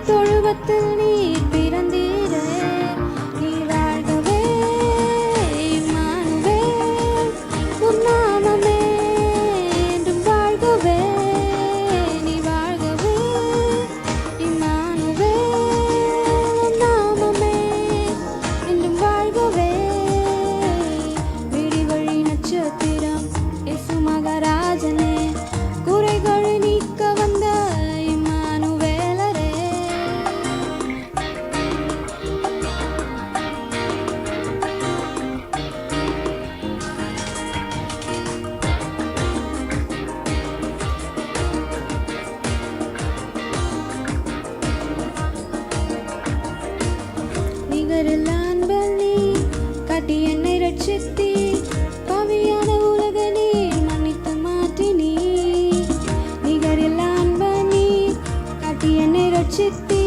தொழுவத்தில் நீ பிறந்தீரே. நீ வாழ்கவே இம்மானுவேல், உன் நாமமே என்றும் வாழ்கவே. நீ வாழ்கவே இம்மானுவேல், உன் நாமமே என்றும் வாழ்கவே. விடிவழி நட்சத்திரம் இயேசு மகாராஜனே, குறைகளை நீக்க வந்த இம்மானுவேலரே. நிகரில் அன்பல் நீ காட்டி என்னை ரட்சித்தீ, பாவியான உலக நீர் மன்னித்து மாற்றினீ. நிகரில் அன்பல் நீ காட்டி என்னை ரட்சித்தீ,